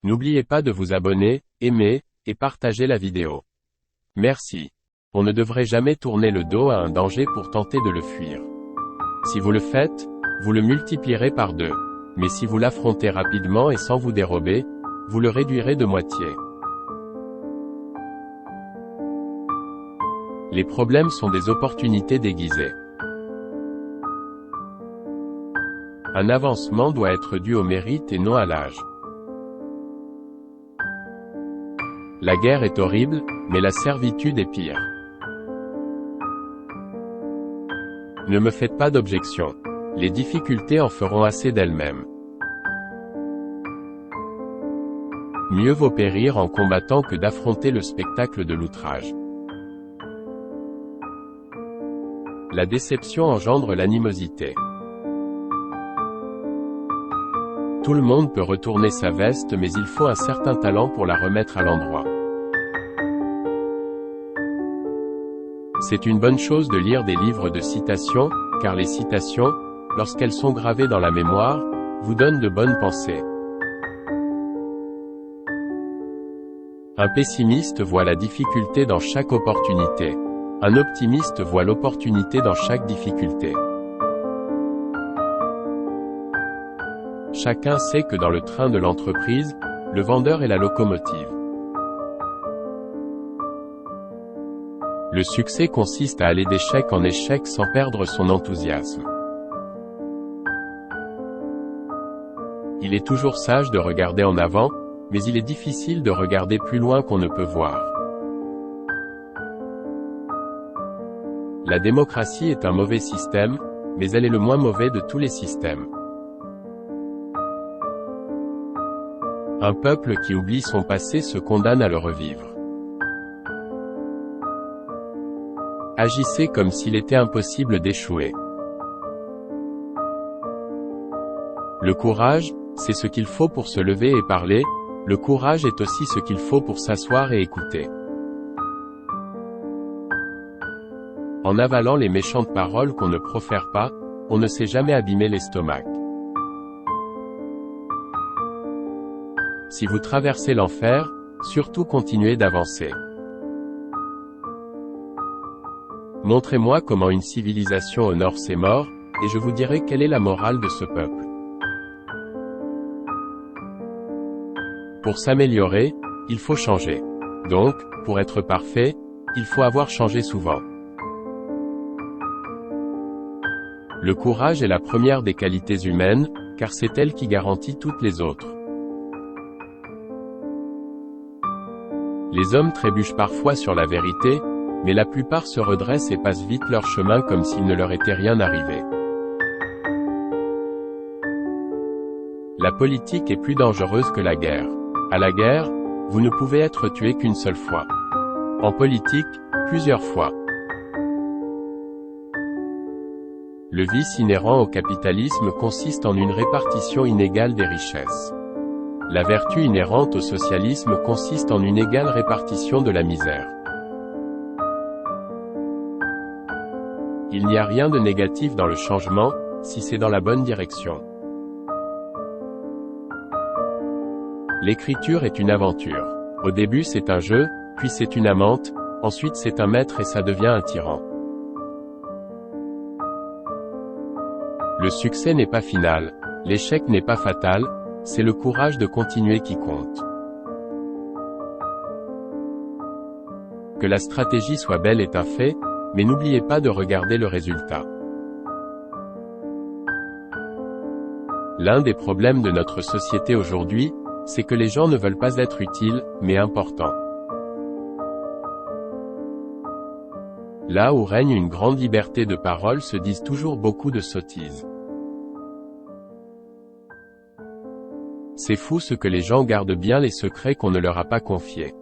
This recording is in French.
N'oubliez pas de vous abonner, aimer, et partager la vidéo. Merci. On ne devrait jamais tourner le dos à un danger pour tenter de le fuir. Si vous le faites, vous le multiplierez par 2. Mais si vous l'affrontez rapidement et sans vous dérober, vous le réduirez de moitié. Les problèmes sont des opportunités déguisées. Un avancement doit être dû au mérite et non à l'âge. La guerre est horrible, mais la servitude est pire. Ne me faites pas d'objection. Les difficultés en feront assez d'elles-mêmes. Mieux vaut périr en combattant que d'affronter le spectacle de l'outrage. La déception engendre l'animosité. Tout le monde peut retourner sa veste, mais il faut un certain talent pour la remettre à l'endroit. C'est une bonne chose de lire des livres de citations, car les citations, lorsqu'elles sont gravées dans la mémoire, vous donnent de bonnes pensées. Un pessimiste voit la difficulté dans chaque opportunité. Un optimiste voit l'opportunité dans chaque difficulté. Chacun sait que dans le train de l'entreprise, le vendeur est la locomotive. Le succès consiste à aller d'échec en échec sans perdre son enthousiasme. Il est toujours sage de regarder en avant, mais il est difficile de regarder plus loin qu'on ne peut voir. La démocratie est un mauvais système, mais elle est le moins mauvais de tous les systèmes. Un peuple qui oublie son passé se condamne à le revivre. Agissez comme s'il était impossible d'échouer. Le courage, c'est ce qu'il faut pour se lever et parler, le courage est aussi ce qu'il faut pour s'asseoir et écouter. En avalant les méchantes paroles qu'on ne profère pas, on ne sait jamais abîmer l'estomac. Si vous traversez l'enfer, surtout continuez d'avancer. Montrez-moi comment une civilisation honore ses morts, et je vous dirai quelle est la morale de ce peuple. Pour s'améliorer, il faut changer. Donc, pour être parfait, il faut avoir changé souvent. Le courage est la première des qualités humaines, car c'est elle qui garantit toutes les autres. Les hommes trébuchent parfois sur la vérité, mais la plupart se redressent et passent vite leur chemin comme s'il ne leur était rien arrivé. La politique est plus dangereuse que la guerre. À la guerre, vous ne pouvez être tué qu'une seule fois. En politique, plusieurs fois. Le vice inhérent au capitalisme consiste en une répartition inégale des richesses. La vertu inhérente au socialisme consiste en une égale répartition de la misère. Il n'y a rien de négatif dans le changement, si c'est dans la bonne direction. L'écriture est une aventure. Au début c'est un jeu, puis c'est une amante, ensuite c'est un maître et ça devient un tyran. Le succès n'est pas final, l'échec n'est pas fatal, c'est le courage de continuer qui compte. Que la stratégie soit belle est un fait, mais n'oubliez pas de regarder le résultat. L'un des problèmes de notre société aujourd'hui, c'est que les gens ne veulent pas être utiles, mais importants. Là où règne une grande liberté de parole se disent toujours beaucoup de sottises. C'est fou ce que les gens gardent bien les secrets qu'on ne leur a pas confiés.